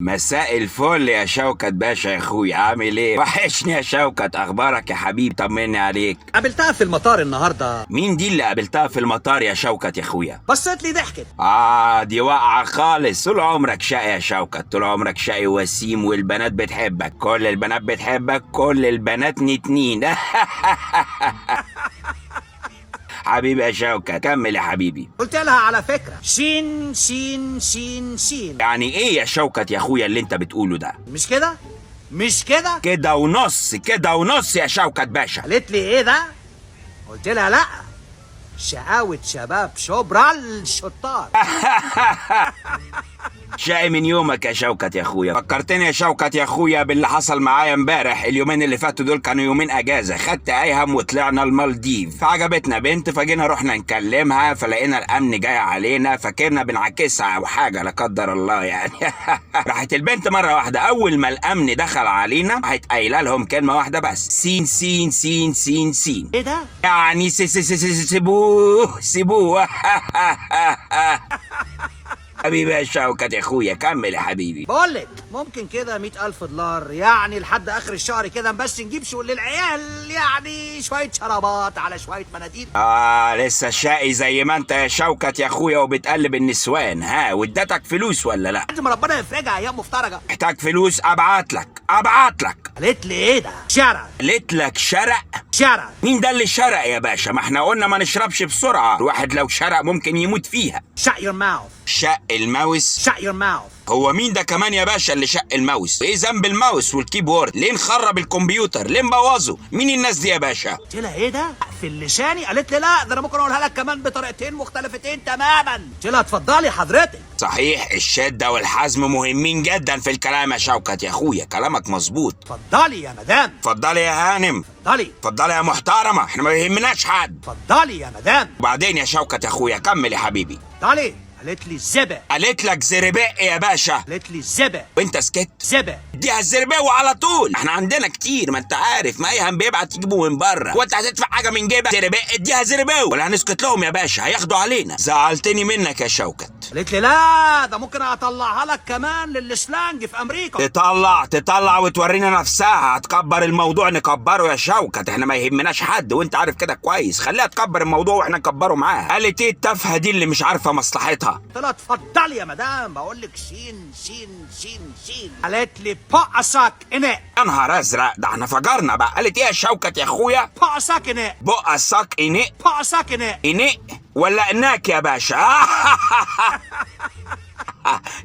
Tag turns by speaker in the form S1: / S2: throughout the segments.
S1: مساء الفل يا شوكت باشا يا اخويا، عامل ايه؟ وحشني يا شوكت، اخبارك يا حبيبي؟ طمني عليك.
S2: قابلتها في المطار النهارده.
S1: مين دي اللي قابلتها في المطار يا شوكت يا اخويا؟
S2: بصت لي ضحكت.
S1: دي واقعه خالص. طول عمرك شقي يا شوكت، طول عمرك شقي وسيم، والبنات بتحبك، كل البنات بتحبك، كل البنات نتنين. حبيبي يا شوكت، كمل يا حبيبي.
S2: قلت لها على فكره سين سين سين سين.
S1: يعني ايه يا شوكت يا اخويا اللي انت بتقوله ده؟
S2: مش كده؟ مش كده؟
S1: كده ونص، كده ونص يا شوكت باشا.
S2: قالت لي ايه ده؟ قلت لها لا، شقاوة شباب شبرا الشطار.
S1: شقي من يومك يا شوكت يا اخويا. فكرتني يا شوكت يا اخويا باللي حصل معايا امبارح. اليومين اللي فاتوا دول كانوا يومين اجازه، خدت ايهم وطلعنا المالديف. فعجبتنا بنت، فجينا رحنا نكلمها، فلقينا الامن جاي علينا، فكرنا بنعكسها او حاجه لا قدر الله يعني. راحت البنت مره واحده اول ما الامن دخل علينا راحت قايله لهم كلمه واحده بس: سين سين سين سين سين.
S2: ايه ده؟
S1: يعني سيبوه سيبوه. حبيبي يا شوكت يا اخويا، كمل يا حبيبي.
S2: بقول لك ممكن كده $100,000 يعني لحد اخر الشهر كده بس نجيب شو للعيال، يعني شويه شرابات على شويه مناديل.
S1: لسه شقي زي ما انت يا شوكت يا اخويا وبتقلب النسوان. وادتك فلوس ولا لا؟
S2: لازم ربنا يفرجها ايام مفترجه.
S1: محتاج فلوس؟ ابعت لك.
S2: قالت لي ايه ده؟ شرق.
S1: قالت لك شرق؟
S2: شرق.
S1: مين ده اللي شرق يا باشا؟ ما احنا قلنا ما نشربش بسرعه، الواحد لو شرق ممكن يموت فيها.
S2: Shut your mouth.
S1: شق الماوس؟
S2: Shut your mouth.
S1: هو مين ده كمان يا باشا اللي شق الماوس؟ ايه ذنب الماوس والكيبورد؟ ليه نخرب الكمبيوتر؟ ليه نبوظه؟ مين الناس دي يا باشا؟
S2: قلت لها ايه ده؟ في لساني. قالت لي لا، ده انا ممكن اقولها لك كمان بطريقتين مختلفتين تماما. قلت لها اتفضلي حضرتك.
S1: صحيح الشده والحزم مهمين جدا في الكلام يا شوكت يا اخويا، كلامك مظبوط.
S2: اتفضلي يا مدام.
S1: اتفضلي يا هانم.
S2: اتفضلي.
S1: اتفضلي يا محترمه، احنا ما يهمناش حد.
S2: اتفضلي يا مدام.
S1: وبعدين يا شوكت يا اخويا كمل يا حبيبي.
S2: اتفضلي. قالت لي الزبق.
S1: قالت لك زرباء يا باشا؟
S2: قالت لي الزبق.
S1: وانت سكت؟
S2: زبق.
S1: اديها الزرباء وعلى طول، احنا عندنا كتير ما انت عارف، ما ايهم بيبعت تجيبه من بره، وانت هتدفع حاجه من جيبك؟ زرباء اديها زرباء ولا هنسكت لهم يا باشا؟ هياخدوا علينا. زعلتني منك يا شوكت.
S2: قالت لي لا، ده ممكن اطلعها لك كمان للسلانج في امريكا.
S1: تطلع وتورينا نفسها. هتكبر الموضوع نكبره يا شوكت، احنا ما يهمناش حد وانت عارف كده كويس. خليها تكبر الموضوع واحنا نكبره معاها. قالت ايه التافهه دي اللي مش عارفه مصلحتها؟
S2: قلت لها اتفضلي يا مدام، بقول لك سين سين سين سين. قالت لي بقصك اناء.
S1: يا نهار ازرق، ده احنا فجرنا بقى. قالت ايه يا شوكت يا اخويا؟
S2: بقصك اناء.
S1: بقصك اناء؟
S2: بقصك اناء.
S1: اناء ولا اناك يا باشا؟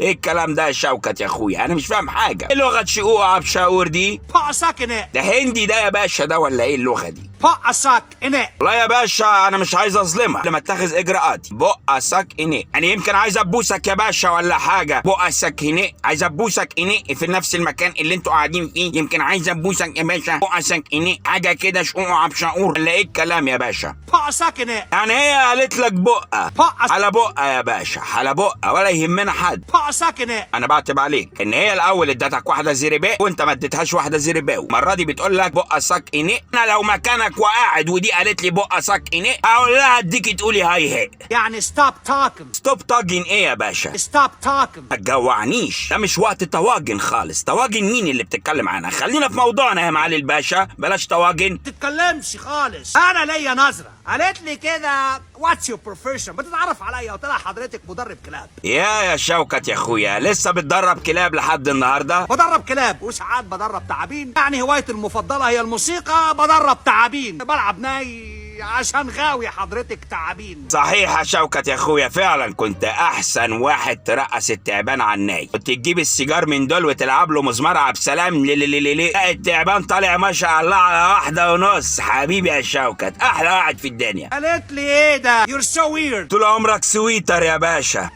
S1: ايه الكلام ده يا شوكت يا اخويا؟ انا مش فاهم حاجه. ايه لغه شقوقه بشاور دي؟
S2: بقصك اناء.
S1: ده هندي ده يا باشا ده ولا ايه اللغه دي؟
S2: بقصك اناء.
S1: لا يا باشا انا مش عايز اظلمها لما اتخذ اجراءاتي. بقصك اناء يعني يمكن عايز ابوسك يا باشا ولا حاجه. بقصك اناء، عايز ابوسك اناء في نفس المكان اللي انتوا قاعدين فيه. يمكن عايز ابوسك يا باشا. بقصك اناء حاجه كده شقوقه بشاور ولا ايه الكلام يا باشا؟
S2: بقصك اناء.
S1: يعني هي قالت لك بقه
S2: بقص.
S1: على بقه يا باشا، على بقه ولا يهمنا حد.
S2: بقصك اناء.
S1: انا بعتب عليك ان هي الاول ادتك واحده زرباء وانت ما اديتهاش واحده زرباء. المره دي بتقول لك بقصك اناء. انا لو مكانك وقاعد ودي قالت لي بقصك اناء اقول لها اديكي تقولي هاي.
S2: يعني ستوب توكن.
S1: ستوب طاجن ايه يا باشا؟
S2: ستوب توكن.
S1: ما تجوعنيش، ده مش وقت طواجن خالص. طواجن مين اللي بتتكلم عنها؟ خلينا في موضوعنا يا معالي الباشا، بلاش طواجن.
S2: تتكلمش خالص، انا ليا نظره. قالت لي كده واتس يور بروفيشن، بتتعرف عليا. قلت لها حضرتك مدرب كلاب.
S1: يا شوكت يا اخويا لسه بتدرب كلاب لحد النهارده؟
S2: بدرب كلاب وساعات بدرب تعابين، يعني هوايتي المفضله هي الموسيقى. بدرب تعابين، بلعب ناي عشان غاوي حضرتك تعابين.
S1: صحيح يا شوكت يا اخويا، فعلا كنت احسن واحد ترقص التعبان على الناي. كنت تجيب السيجار من دول وتلعب له مزمار عبد السلام ليه التعبان طالع ما شاء الله على 1.5. حبيبي يا شوكت احلى واحد في الدنيا.
S2: قالت لي ايه ده؟ يور سو ويرد.
S1: طول عمرك سويتر يا باشا.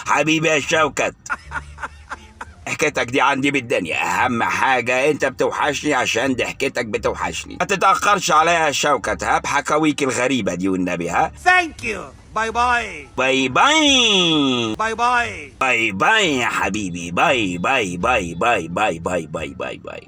S1: حبيبي يا شوكت، حكايتك دي عندي بالدنيا. اهم حاجه انت بتوحشني عشان ضحكتك بتوحشني. ما تتاخرش عليا يا شوكت بحكاويك الغريبه دي والنبي.
S2: ثانك يو. باي باي.
S1: باي باي.
S2: باي باي.
S1: باي باي يا حبيبي. باي باي باي باي باي باي باي باي باي.